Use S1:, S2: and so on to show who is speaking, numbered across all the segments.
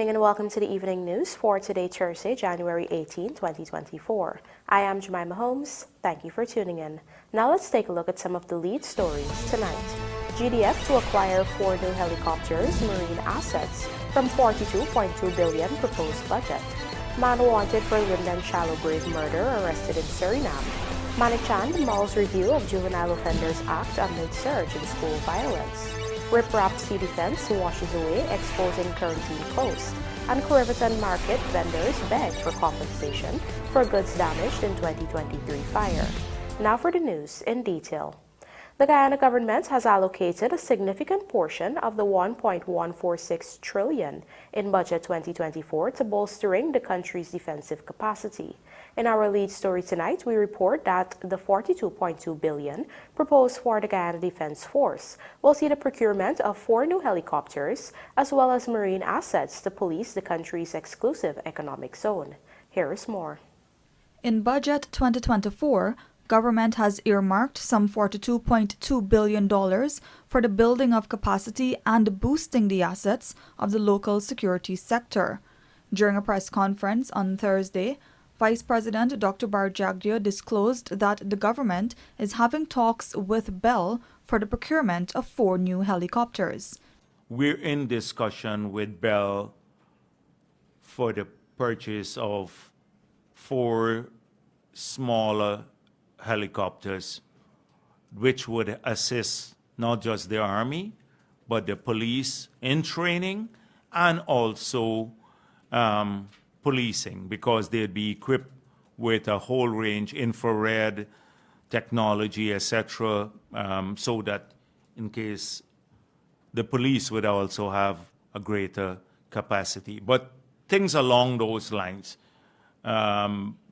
S1: evening and welcome to the evening news for today, Thursday, January 18, 2024. I am Jemima Holmes. Thank you for tuning in. Now let's take a look at some of the lead stories tonight. GDF to acquire 4 new helicopters, marine assets from $42.2 billion proposed budget. Man wanted for LINDEN shallow grave murder arrested in Suriname. MANIKCHAND MULLS review of Juvenile Offenders Act amid surge in school violence. RIPRAP Sea Defense washes away exposing quarantine post, and CORRIVERTON market vendors beg for compensation for goods damaged in 2023 fire. Now for the news in detail. The Guyana government has allocated a significant portion of the $1.146 trillion in Budget 2024 to bolstering the country's defensive capacity. In our lead story tonight, we report that the $42.2 billion proposed for the Guyana Defense Force will see the procurement of 4 new helicopters as well as marine assets to police the country's exclusive economic zone. Here is more.
S2: In Budget 2024, government has earmarked some $42.2 billion for the building of capacity and boosting the assets of the local security sector. During a press conference on Thursday, Vice President Dr. Barjaglia disclosed that the government is having talks with Bell for the procurement of 4 new helicopters.
S3: We're in discussion with Bell for the purchase of 4 smaller helicopters, which would assist not just the Army, but the police in training and also policing, because they'd be equipped with a whole range infrared technology, etc., so that in case the police would also have a greater capacity. But things along those lines.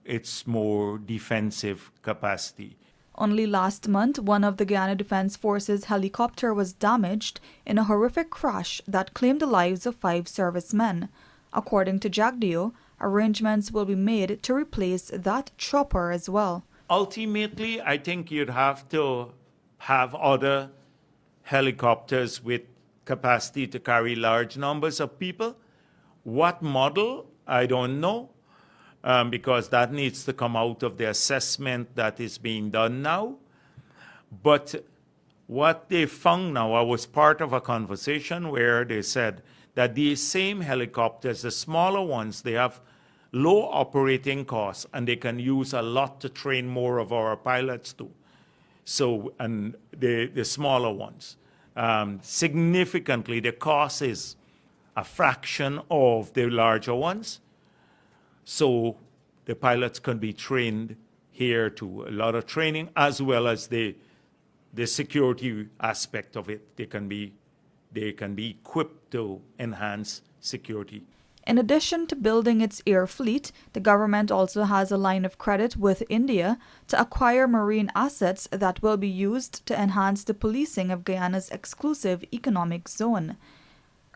S3: It's more defensive capacity.
S2: Only last month, one of the Guyana Defense Force's helicopter was damaged in a horrific crash that claimed the lives of 5 servicemen. According to Jagdio, arrangements will be made to replace that chopper as well.
S3: Ultimately, I think you'd have to have other helicopters with capacity to carry large numbers of people. What model? I don't know. Because that needs to come out of the assessment that is being done now. But what they found now, I was part of a conversation where they said that these same helicopters, the smaller ones, they have low operating costs and they can use a lot to train more of our pilots too. So, and the smaller ones, significantly, the cost is a fraction of the larger ones. So the pilots can be trained here to a lot of training, as well as the security aspect of it. They can be equipped to enhance security.
S2: In addition to building its air fleet, the government also has a line of credit with India to acquire marine assets that will be used to enhance the policing of Guyana's exclusive economic zone.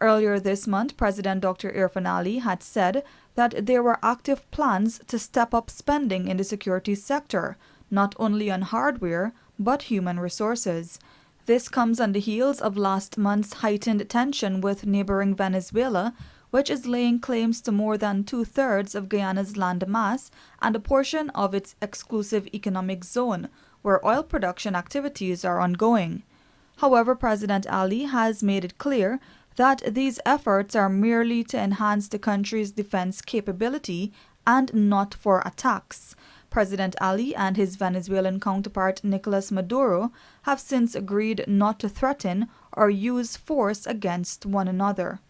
S2: Earlier this month, President Dr. Irfan Ali had said that there were active plans to step up spending in the security sector, not only on hardware, but human resources. This comes on the heels of last month's heightened tension with neighboring Venezuela, which is laying claims to more than 2/3 of Guyana's land mass and a portion of its exclusive economic zone, where oil production activities are ongoing. However, President Ali has made it clear that these efforts are merely to enhance the country's defense capability and not for attacks. President Ali and his Venezuelan counterpart Nicolas Maduro have since agreed not to threaten or use force against one another.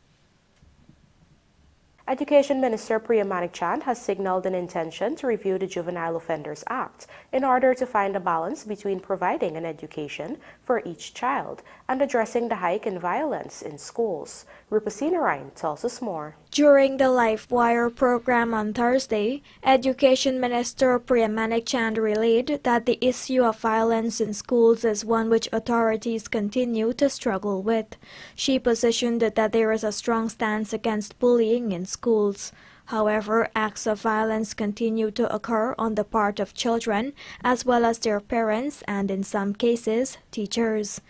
S1: Education Minister Priya MANIKCHAND has signaled an intention to review the Juvenile Offenders Act in order to find a balance between providing an education for each child and addressing the hike in violence in schools. Rupasina Ryan tells us more.
S4: During the LiveWire program on Thursday, Education Minister Priya MANIKCHAND relayed that the issue of violence in schools is one which authorities continue to struggle with. She positioned that there is a strong stance against bullying in schools. However, acts of violence continue to occur on the part of children as well as their parents and, in some cases, teachers.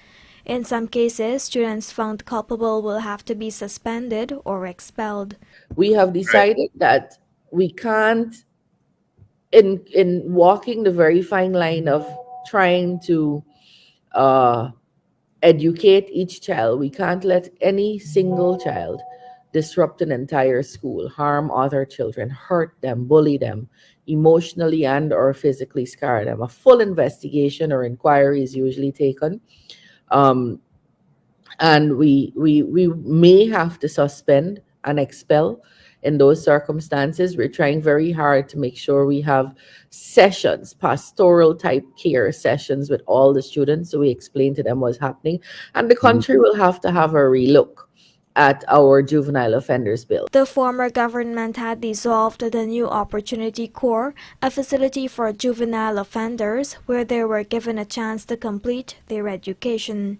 S4: In some cases, students found culpable will have to be suspended or expelled.
S5: We have decided that we can't, in walking the very fine line of trying to educate each child, we can't let any single child disrupt an entire school, harm other children, hurt them, bully them, emotionally and or physically scar them. A full investigation or inquiry is usually taken. And we may have to suspend and expel in those circumstances. We're trying very hard to make sure we have sessions, pastoral type care sessions with all the students, so we explain to them what's happening. And the country will have to have a relook at our juvenile offenders bill.
S4: The former government had dissolved the New Opportunity Corps, a facility for juvenile offenders where they were given a chance to complete their education.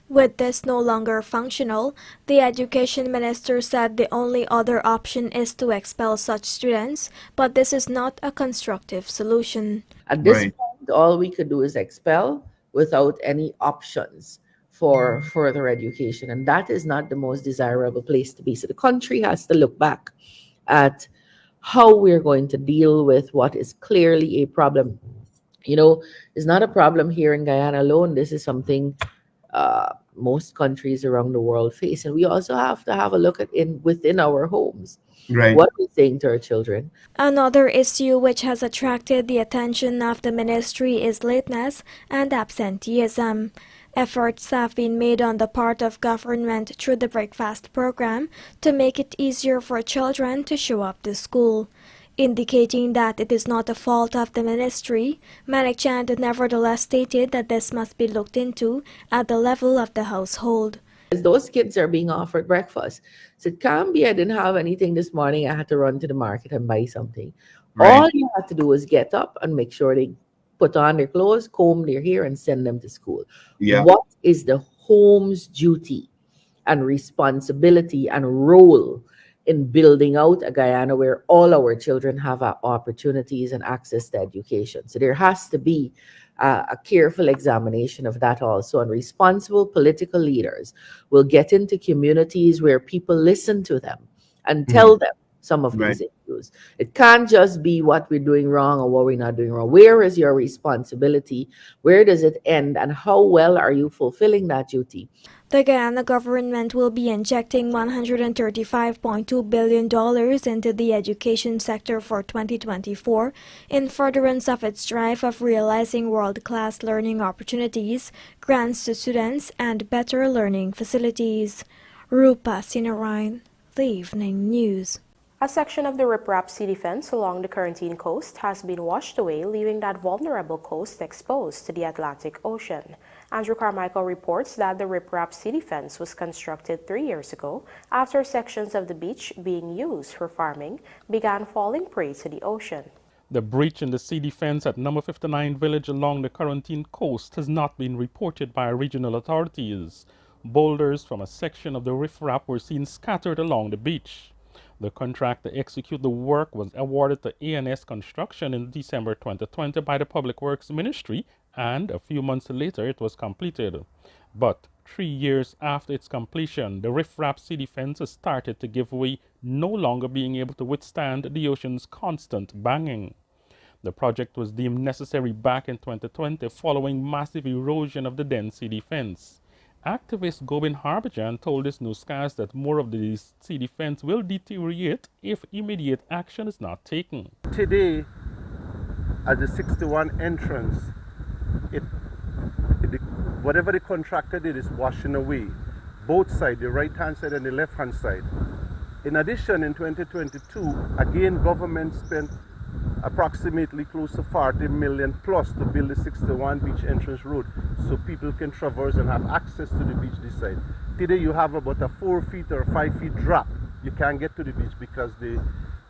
S4: With this no longer functional, the education minister said the only other option is to expel such students, but this is not a constructive solution.
S5: At this point, all we could do is expel without any options for further education, and that is not the most desirable place to be. So the country has to look back at how we're going to deal with what is clearly a problem. You know, it's not a problem here in Guyana alone. This is something most countries around the world face, and we also have to have a look at within our homes. What we're saying to our children.
S4: Another issue which has attracted the attention of the ministry is lateness and absenteeism. Efforts have been made on the part of government through the breakfast program to make it easier for children to show up to school. Indicating that it is not a fault of the ministry, MANIKCHAND nevertheless stated that this must be looked into at the level of the household.
S5: Those kids are being offered breakfast. So it can't be I didn't have anything this morning, I had to run to the market and buy something. All you have to do is get up and make sure they put on their clothes, comb their hair, and send them to school. What is the home's duty and responsibility and role in building out a Guyana where all our children have opportunities and access to education? So there has to be a careful examination of that also. And responsible political leaders will get into communities where people listen to them and tell them some of these issues. It can't just be what we're doing wrong or what we're not doing wrong. Where is your responsibility? Where does it end? And how well are you fulfilling that duty?
S4: The Guyana government will be injecting $135.2 billion into the education sector for 2024 in furtherance of its drive of realizing world-class learning opportunities, grants to students, and better learning facilities. Rupa Sinarain, The Evening News.
S1: A section of the RIPRAP sea defense along the Corentyne coast has been washed away, leaving that vulnerable coast exposed to the Atlantic Ocean. Andrew Carmichael reports that the RIPRAP sea defense was constructed 3 years ago after sections of the beach being used for farming began falling prey to the ocean.
S6: The breach in the sea defense at number 59 village along the Corentyne coast has not been reported by regional authorities. Boulders from a section of the RIPRAP were seen scattered along the beach. The contract to execute the work was awarded to ANS Construction in December 2020 by the Public Works Ministry, and a few months later it was completed. But 3 years after its completion, the RIPRAP sea defense has started to give way, no longer being able to withstand the ocean's constant banging. The project was deemed necessary back in 2020 following massive erosion of the then sea defense. Activist Gobin Harbajan told his newscast that more of the sea defense will deteriorate if immediate action is not taken.
S7: Today, at the 61 entrance, whatever the contractor did is washing away, both sides, the right-hand side and the left-hand side. In addition, in 2022, again, government spent approximately close to 40 million plus to build the 61 beach entrance road so people can traverse and have access to the beach this side. Today you have about a 4 feet or 5 feet drop. You can't get to the beach because the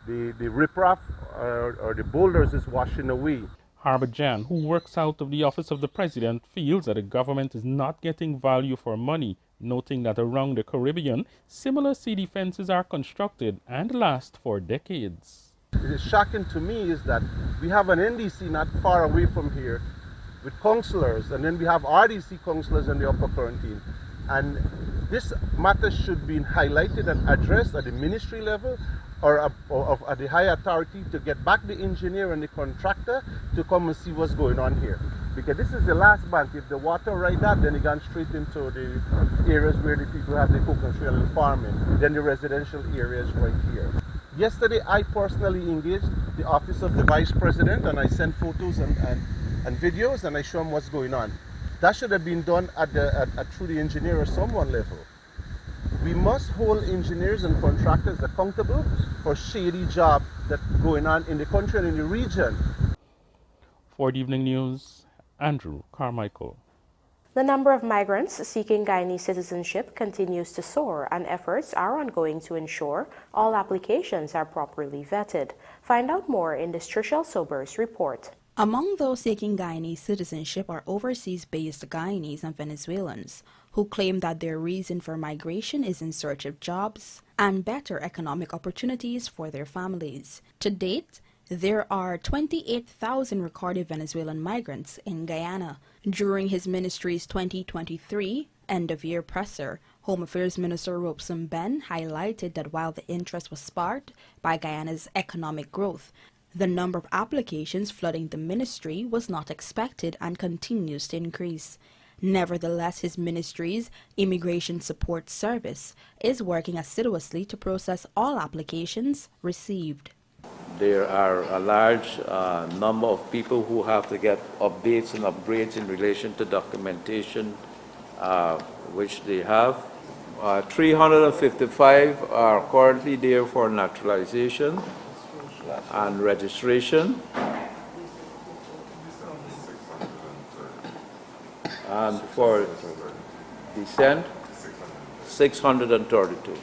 S7: riprap or the boulders is washing away.
S6: Harbajan, who works out of the office of the president, feels that the government is not getting value for money, noting that around the Caribbean, similar sea defenses are constructed and last for decades.
S7: It is shocking to me is that we have an NDC not far away from here with councillors, and then we have RDC councillors in the upper quarantine. And this matter should be highlighted and addressed at the ministry level or at the higher authority to get back the engineer and the contractor to come and see what's going on here. Because this is the last bank. If the water right up, then it goes straight into the areas where the people have the coconut shell and farming. Then the residential areas right here. Yesterday, I personally engaged the office of the vice president, and I sent photos and videos, and I show them what's going on. That should have been done through the engineer or someone level. We must hold engineers and contractors accountable for shady job that's going on in the country and in the region.
S6: For the evening news, Andrew Carmichael.
S1: The number of migrants seeking Guyanese citizenship continues to soar, and efforts are ongoing to ensure all applications are properly vetted. Find out more in this Trishelle Sobers report.
S8: Among those seeking Guyanese citizenship are overseas-based Guyanese and Venezuelans who claim that their reason for migration is in search of jobs and better economic opportunities for their families. To date, there are 28,000 recorded Venezuelan migrants in Guyana. During his ministry's 2023 end-of-year presser, Home Affairs Minister Robeson Ben highlighted that while the interest was sparked by Guyana's economic growth, the number of applications flooding the ministry was not expected and continues to increase. Nevertheless, his ministry's Immigration Support Service is working assiduously to process all applications received.
S9: There are a large number of people who have to get updates and upgrades in relation to documentation, which they have. 355 are currently there for naturalization and registration. And for descent, 632.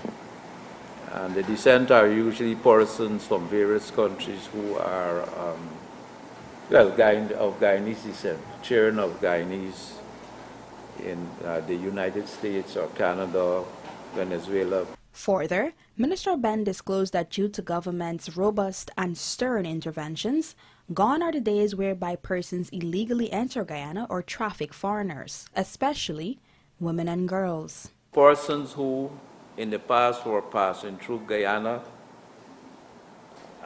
S9: And the descent are usually persons from various countries who are, of Guyanese descent, children of Guyanese in the United States or Canada, Venezuela.
S8: Further, Minister Ben disclosed that due to government's robust and stern interventions, gone are the days whereby persons illegally enter Guyana or traffic foreigners, especially women and girls.
S9: Persons who in the past were passing through Guyana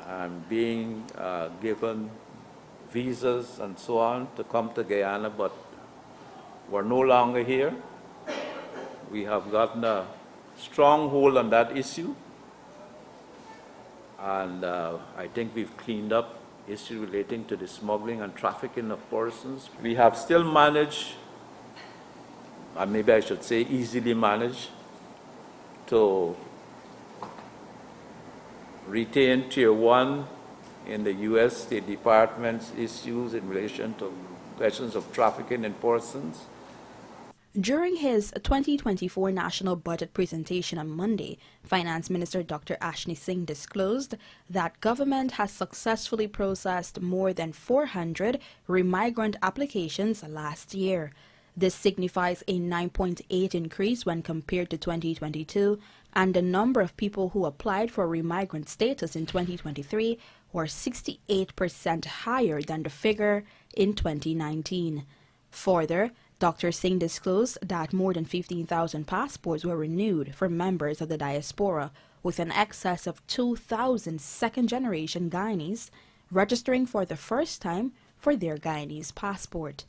S9: and being given visas and so on to come to Guyana, but were no longer here. We have gotten a strong hold on that issue, and I think we've cleaned up issue relating to the smuggling and trafficking of persons. We have still managed, and maybe I should say easily managed, to retain Tier 1 in the U.S. State Department's issues in relation to questions of trafficking in persons.
S8: During his 2024 national budget presentation on Monday, Finance Minister Dr. Ashni Singh disclosed that government has successfully processed more than 400 remigrant applications last year. This signifies a 9.8 increase when compared to 2022, and the number of people who applied for remigrant status in 2023 were 68% higher than the figure in 2019. Further, Dr. Singh disclosed that more than 15,000 passports were renewed for members of the diaspora, with an excess of 2,000 second-generation Guyanese registering for the first time for their Guyanese passport.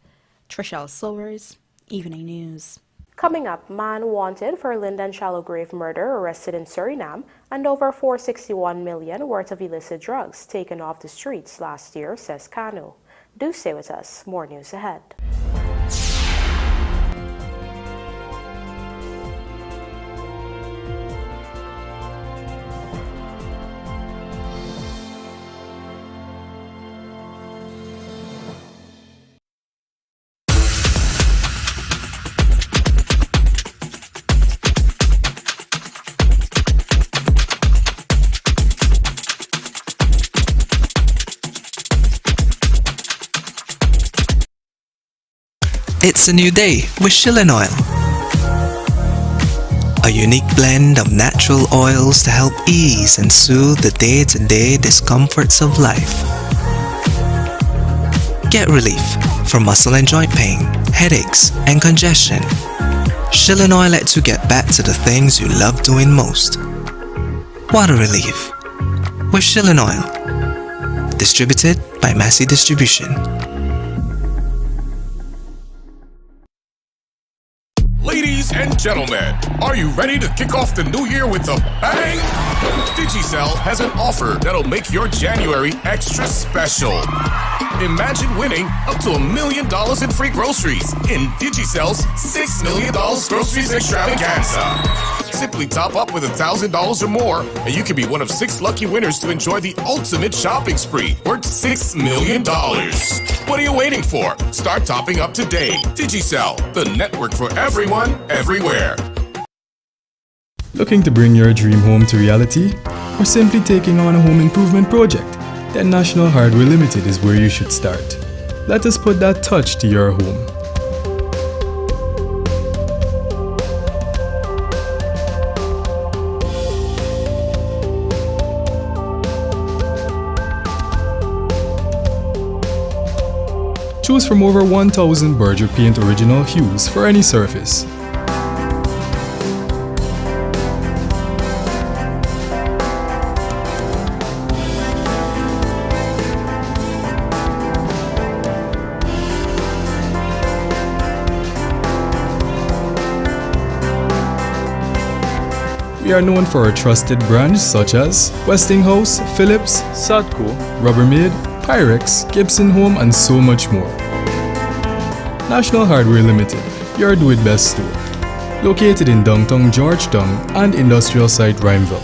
S8: Trishelle Sobers, Evening News.
S1: Coming up, man wanted for Linden shallow grave murder arrested in Suriname, and over $461 million worth of illicit drugs taken off the streets last year, says Kanu. Do stay with us. More news ahead.
S10: It's a new day with Shilling Oil. A unique blend of natural oils to help ease and soothe the day-to-day discomforts of life. Get relief for muscle and joint pain, headaches, and congestion. Shilling Oil lets you get back to the things you love doing most. Water relief with Shilling Oil. Distributed by Massey Distribution.
S11: Ladies and gentlemen, are you ready to kick off the new year with a bang? Digicel has an offer that'll make your January extra special. Imagine winning up to $1 million in free groceries in Digicel's $6 million groceries extravaganza. Simply top up with $1,000 or more, and you can be one of 6 lucky winners to enjoy the ultimate shopping spree worth $6 million. What are you waiting for? Start topping up today. Digicel, the network for everyone, everywhere.
S12: Looking to bring your dream home to reality? Or simply taking on a home improvement project? Then National Hardware Limited is where you should start. Let us put that touch to your home. Choose from over 1,000 Berger Paint original hues for any surface. We are known for our trusted brands such as Westinghouse, Philips, Sadco, Rubbermaid, Pyrex, Gibson Home, and so much more. National Hardware Limited, your do-it-best store. Located in downtown Georgetown and industrial site Rhymeville.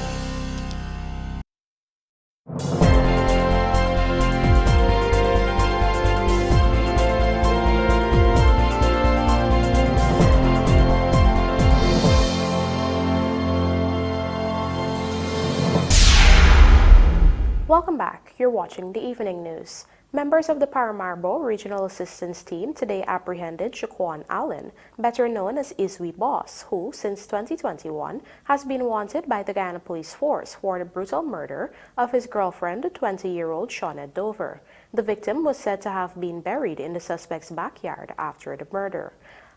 S1: Welcome back. You're watching the Evening News. Members of the Paramaribo Regional Assistance Team today apprehended Shaquan Allen, better known as Iswi Boss, who, since 2021, has been wanted by the Guyana Police Force for the brutal murder of his girlfriend, 20-year-old Shauna Dover. The victim was said to have been buried in the suspect's backyard after the murder.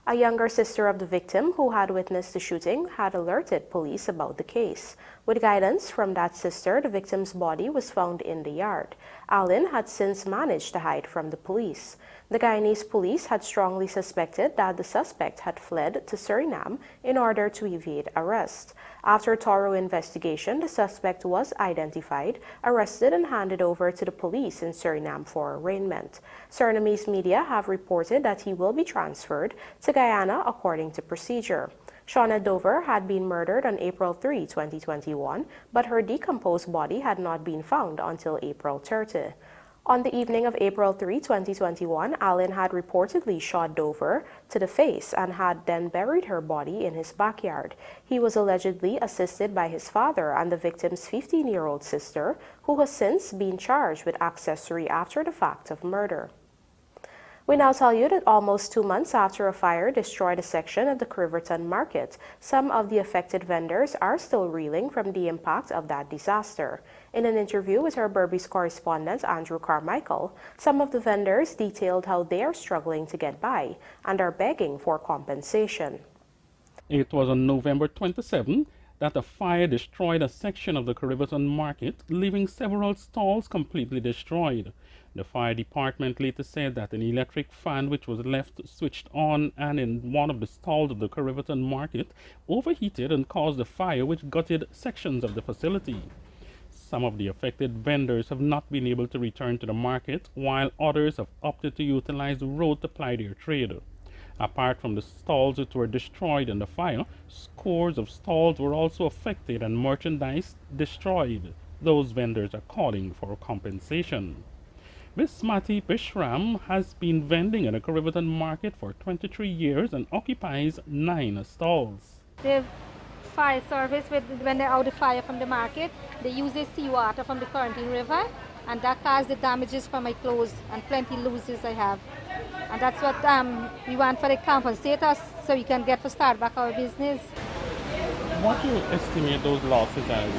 S1: A younger sister of the victim, who had witnessed the shooting, had alerted police about the case. With guidance from that sister, the victim's body was found in the yard. Allen had since managed to hide from the police. The Guyanese police had strongly suspected that the suspect had fled to Suriname in order to evade arrest. After a thorough investigation, the suspect was identified, arrested, and handed over to the police in Suriname for arraignment. Surinamese media have reported that he will be transferred to Guyana according to procedure. Shauna Dover had been murdered on April 3, 2021, but her decomposed body had not been found until April 30. On the evening of April 3, 2021, Allen had reportedly shot Dover to the face and had then buried her body in his backyard. He was allegedly assisted by his father and the victim's 15-year-old sister, who has since been charged with accessory after the fact of murder. We now tell you that almost 2 months after a fire destroyed a section of the CORRIVERTON market, some of the affected vendors are still reeling from the impact of that disaster. In an interview with our Berbice correspondent Andrew Carmichael, some of the vendors detailed how they are struggling to get by and are begging for compensation.
S6: It was on November 27 that a fire destroyed a section of the CORRIVERTON market, leaving several stalls completely destroyed. The fire department later said that an electric fan which was left switched on and in one of the stalls of the CORRIVERTON market overheated and caused a fire which gutted sections of the facility. Some of the affected vendors have not been able to return to the market, while others have opted to utilize the road to ply their trade. Apart from the stalls that were destroyed in the fire, scores of stalls were also affected and merchandise destroyed. Those vendors are calling for compensation. Miss Mati Bishram has been vending in the CORRIVERTON market for 23 years and occupies 9 stalls.
S13: The fire service, when they out the fire from the market, they use the seawater from the Corentyne River, and that caused the damages for my clothes and plenty losses I have. And that's what we want for the compensate us so we can get to start back our business.
S6: What do you estimate those losses as?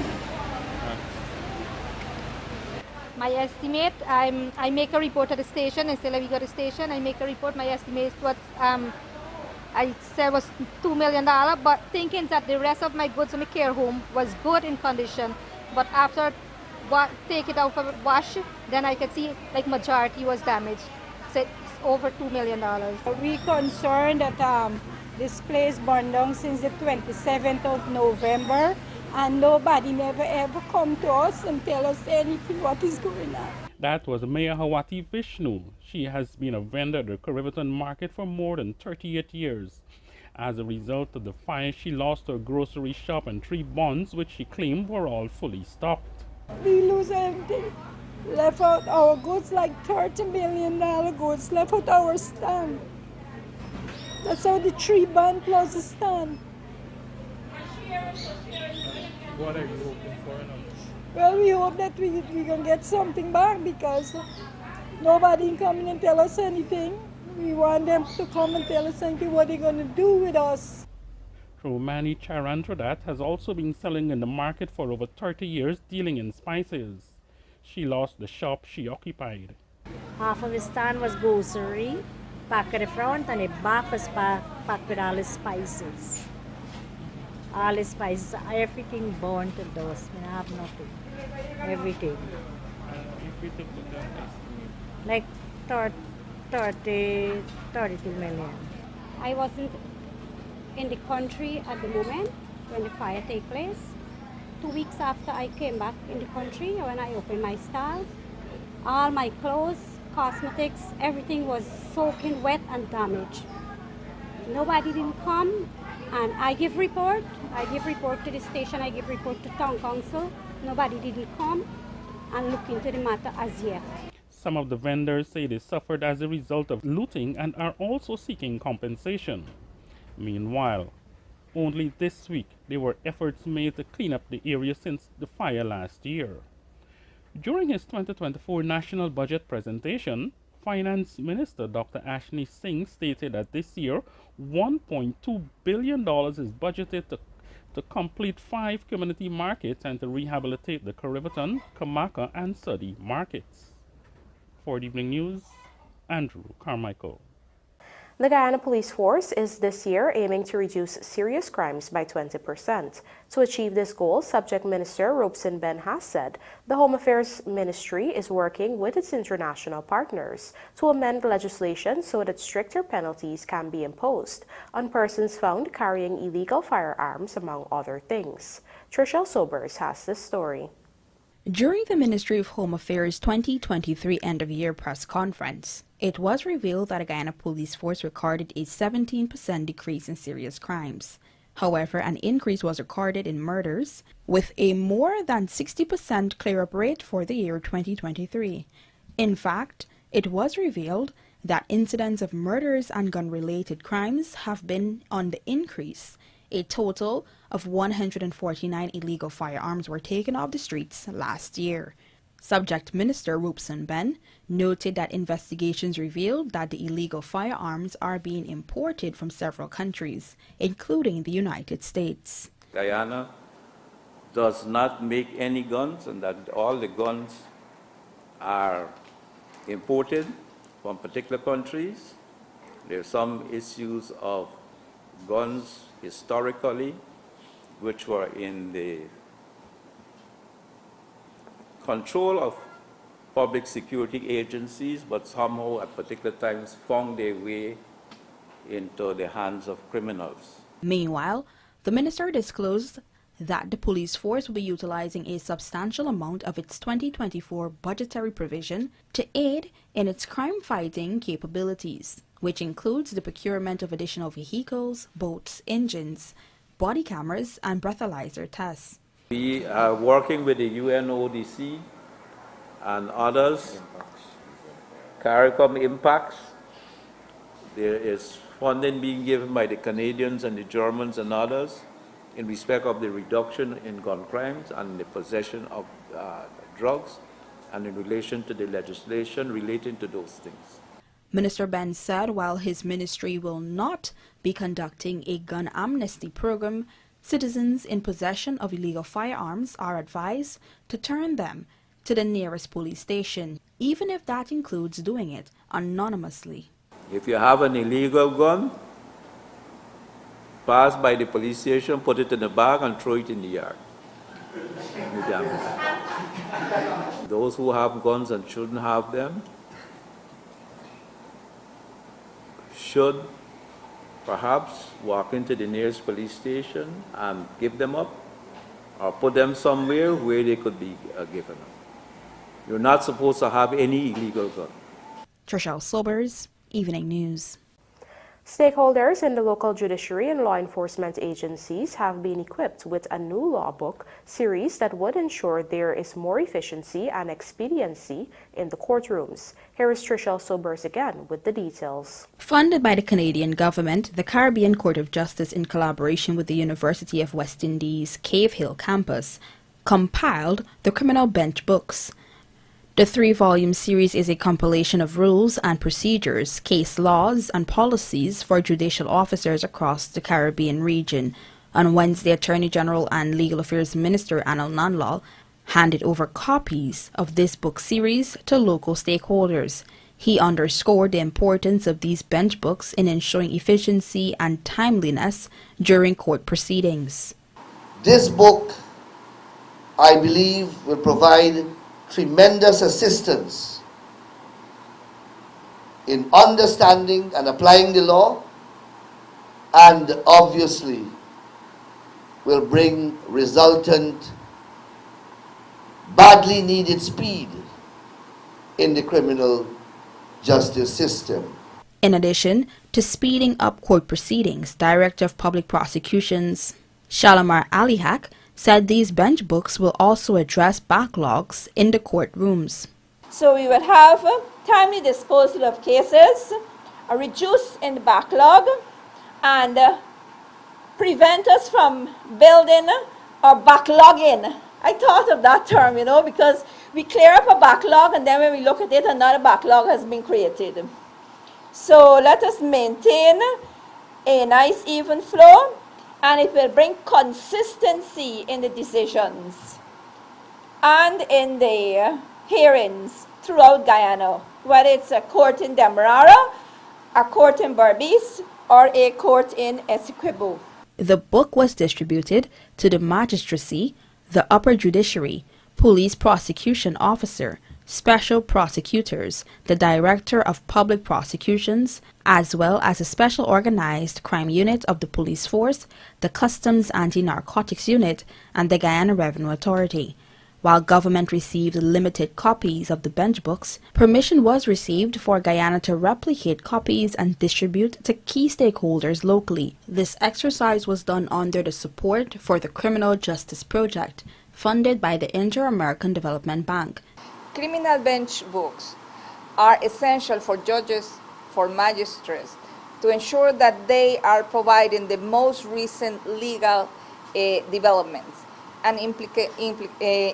S13: My estimate, I make a report at the station. Instead of we go to the station, I make a report. My estimate was, I said was $2 million, but thinking that the rest of my goods from my care home was good in condition. But after take it out for wash, then I could see like majority was damaged. So it's over $2 million.
S14: We concerned that this place burned down since the 27th of November, and nobody never ever come to us and tell us anything what is going on.
S6: That was Mayor Hawati Vishnu. She has been a vendor at the Corriverton market for more than 38 years. As a result of the fire, she lost her grocery shop and 3 bonds, which she claimed were all fully stocked.
S14: We lose everything. Left out our goods, like $30 million goods, left out our stand. That's how the 3 bond plus the stand.
S6: What are you hoping for now?
S14: Well, we hope that we can get something back, because nobody come in and tell us anything. We want them to come and tell us anything what they're going to do with us.
S6: MANIKCHAND has also been selling in the market for over 30 years, dealing in spices. She lost the shop she occupied.
S15: Half of the stand was grocery, packed at the front, and the back was packed with all the spices. All the spices, everything burned to dust. I have nothing. Everything.
S6: If we take the estimate,
S15: Like 32 million.
S16: I wasn't in the country at the moment when the fire take place. 2 weeks after I came back in the country, when I opened my stall, all my clothes, cosmetics, everything was soaking wet and damaged. Nobody didn't come, and I give report to the station, I give report to town council. Nobody didn't come and look into the matter as yet.
S6: some of the vendors say they suffered as a result of looting and are also seeking compensation. Meanwhile, only this week there were efforts made to clean up the area since the fire last year. During his 2024 national budget presentation, Finance Minister Dr. Ashney Singh stated that this year, $1.2 billion is budgeted to complete 5 community markets and to rehabilitate the Corriverton, Kamaka, and Suddy markets. For the Evening News, Andrew Carmichael.
S1: The Guyana Police Force is this year aiming to reduce serious crimes by 20%. To achieve this goal, Subject Minister Robeson Ben has said the Home Affairs Ministry is working with its international partners to amend legislation so that stricter penalties can be imposed on persons found carrying illegal firearms, among other things. Trishelle Sobers has this story.
S8: During the Ministry of Home Affairs 2023 end-of-year press conference, it was revealed that the Guyana Police Force recorded a 17% decrease in serious crimes. However, an increase was recorded in murders, with a more than 60% clear-up rate for the year 2023. In fact, it was revealed that incidents of murders and gun-related crimes have been on the increase. A total of 149 illegal firearms were taken off the streets last year. Subject Minister Robeson Ben noted that investigations revealed that the illegal firearms are being imported from several countries, including the United States.
S9: Guyana does not make any guns, and that all the guns are imported from particular countries. There are some issues of guns historically which were in the control of public security agencies, but somehow at particular times found their way into the hands of criminals.
S8: Meanwhile, the minister disclosed that the police force will be utilizing a substantial amount of its 2024 budgetary provision to aid in its crime-fighting capabilities, which includes the procurement of additional vehicles, boats, engines, body cameras, and breathalyzer tests.
S9: We are working with the UNODC and others, CARICOM Impacts. There is funding being given by the Canadians and the Germans and others in respect of the reduction in gun crimes and the possession of drugs, and in relation to the legislation relating to those things.
S8: Minister Ben said while his ministry will not be conducting a gun amnesty program, citizens in possession of illegal firearms are advised to turn them to the nearest police station, even if that includes doing it anonymously.
S9: If you have an illegal gun, pass by the police station, put it in a bag, and throw it in the yard. Those who have guns and shouldn't have them should perhaps walk into the nearest police station and give them up, or put them somewhere where they could be given up. You're not supposed to have any illegal gun.
S8: Trishelle Sobers, Evening News.
S1: Stakeholders in the local judiciary and law enforcement agencies have been equipped with a new law book series that would ensure there is more efficiency and expediency in the courtrooms. Here is Trishelle Sobers again with the details.
S8: Funded by the Canadian government, the Caribbean Court of Justice, in collaboration with the University of West Indies Cave Hill campus, compiled the criminal bench books. The 3-volume series is a compilation of rules and procedures, case laws, and policies for judicial officers across the Caribbean region. On Wednesday, Attorney General and Legal Affairs Minister Anil Nanlal handed over copies of this book series to local stakeholders. He underscored the importance of these bench books in ensuring efficiency and timeliness during court proceedings.
S17: This book, I believe, will provide tremendous assistance in understanding and applying the law, and obviously will bring resultant badly needed speed in the criminal justice system.
S8: In addition to speeding up court proceedings, Director of Public Prosecutions Shalimar Alihak said these bench books will also address backlogs in the courtrooms.
S18: So we will have timely disposal of cases, a reduce in the backlog, and prevent us from building or backlogging. I thought of that term, because we clear up a backlog and then when we look at it, another backlog has been created. So let us maintain a nice even flow, and it will bring consistency in the decisions and in the hearings throughout Guyana, whether it's a court in Demerara, a court in Berbice, or a court in Essequibo.
S8: The book was distributed to the magistracy, the upper judiciary, police prosecution officer, special prosecutors, the director of public prosecutions, as well as a special organized crime unit of the police force, the Customs Anti-Narcotics Unit, and the Guyana Revenue Authority. While government received limited copies of the bench books, permission was received for Guyana to replicate copies and distribute to key stakeholders locally. This exercise was done under the support for the Criminal Justice Project, funded by the Inter-American Development Bank.
S19: Criminal bench books are essential for judges, for magistrates, to ensure that they are providing the most recent legal developments and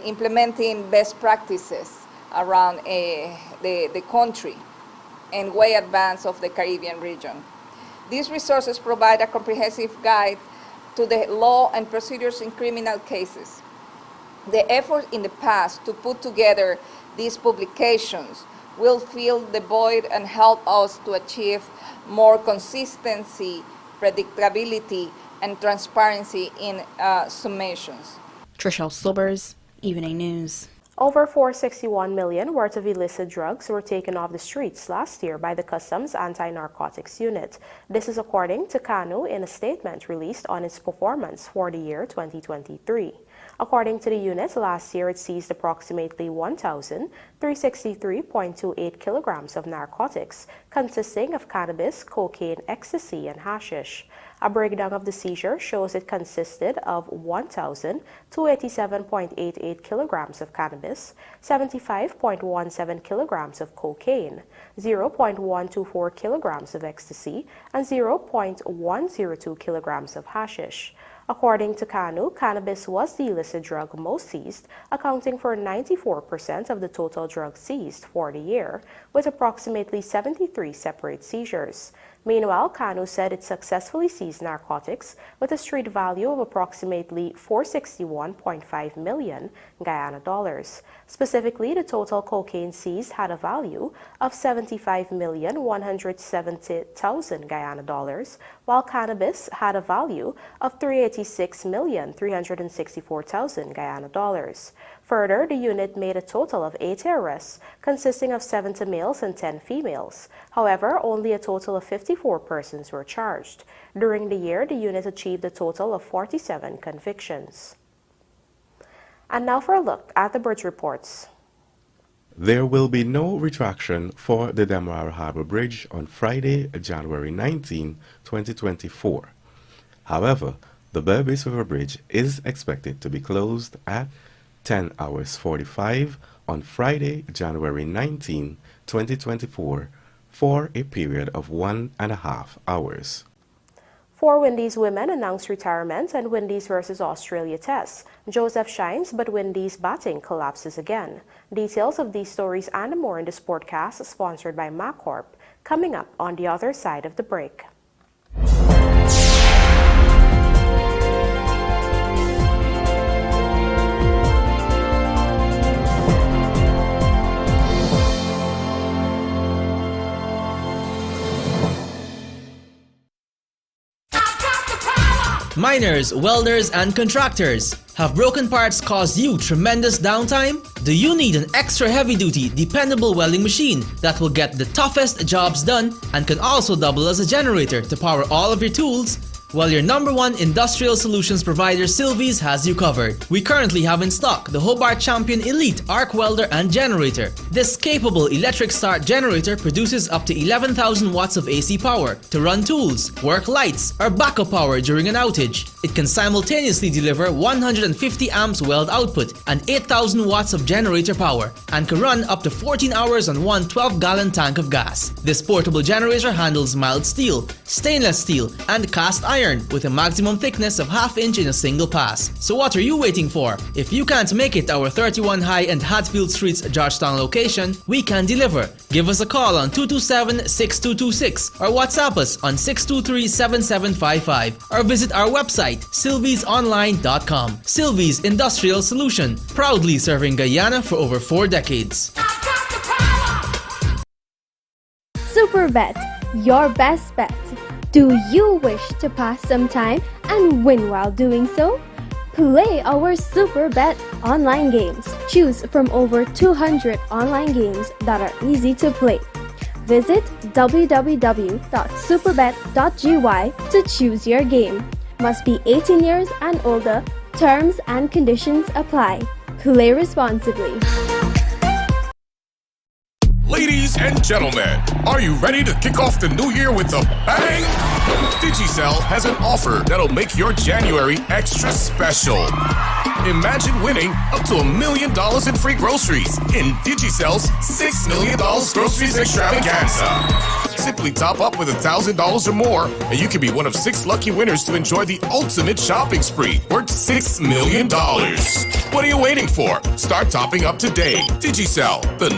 S19: implementing best practices around the country and way advance of the Caribbean region. These resources provide a comprehensive guide to the law and procedures in criminal cases. The effort in the past to put together these publications will fill the void and help us to achieve more consistency, predictability, and transparency in summations.
S8: Trishelle Sobers, Evening News.
S1: Over $461 million worth of illicit drugs were taken off the streets last year by the Customs Anti-Narcotics Unit. This is according to CANU in a statement released on its performance for the year 2023. According to the unit, last year it seized approximately 1,363.28 kilograms of narcotics, consisting of cannabis, cocaine, ecstasy, and hashish. A breakdown of the seizure shows it consisted of 1,287.88 kilograms of cannabis, 75.17 kilograms of cocaine, 0.124 kilograms of ecstasy, and 0.102 kilograms of hashish. According to Kanu, cannabis was the illicit drug most seized, accounting for 94% of the total drugs seized for the year, with approximately 73 separate seizures. Meanwhile, Kanu said it successfully seized narcotics with a street value of approximately 461.5 million Guyana dollars. Specifically, the total cocaine seized had a value of 75,170,000 Guyana dollars, while cannabis had a value of 386,364,000 Guyana dollars. Further, the unit made a total of 80 arrests, consisting of 70 males and 10 females. However, only a total of 54 persons were charged. During the year, the unit achieved a total of 47 convictions. And now for a look at the bridge reports.
S20: There will be no retraction for the Demerara Harbour Bridge on Friday, January 19, 2024. However, the Berbice River Bridge is expected to be closed at 10:45 on Friday, January 19, 2024, for a period of 1.5 hours.
S1: 4 Windies women announced retirement and Windies versus Australia tests. Joseph shines, but Windies batting collapses again. Details of these stories and more in the Sportcast, sponsored by MacCorp, coming up on the other side of the break.
S21: Miners, welders, and contractors. Have broken parts caused you tremendous downtime? Do you need an extra heavy-duty, dependable welding machine that will get the toughest jobs done and can also double as a generator to power all of your tools? Well, your #1 industrial solutions provider, Sylvies, has you covered. We currently have in stock the Hobart Champion Elite Arc Welder and Generator. This capable electric start generator produces up to 11,000 watts of AC power to run tools, work lights, or backup power during an outage. It can simultaneously deliver 150 amps weld output and 8,000 watts of generator power, and can run up to 14 hours on one 12-gallon tank of gas. This portable generator handles mild steel, stainless steel, and cast iron with a maximum thickness of ½ inch in a single pass. So what are you waiting for? If you can't make it to our 31 High and Hatfield Streets Georgetown location, we can deliver. Give us a call on 227-6226 or WhatsApp us on 623-7755 or visit our website sylviesonline.com. Sylvies Industrial Solution, proudly serving Guyana for over 4 decades.
S22: Superbet, your best bet. Do you wish to pass some time and win while doing so? Play our Superbet online games. Choose from over 200 online games that are easy to play. Visit www.superbet.gy to choose your game. Must be 18 years and older. Terms and conditions apply. Play responsibly.
S11: Ladies and gentlemen, are you ready to kick off the new year with a bang? Digicel has an offer that'll make your January extra special. Imagine winning up to $1 million in free groceries in Digicel's $6 million groceries extravaganza. Simply top up with $1,000 or more, and you can be one of 6 lucky winners to enjoy the ultimate shopping spree worth $6 million. What are you waiting for? Start topping up today. Digicel, the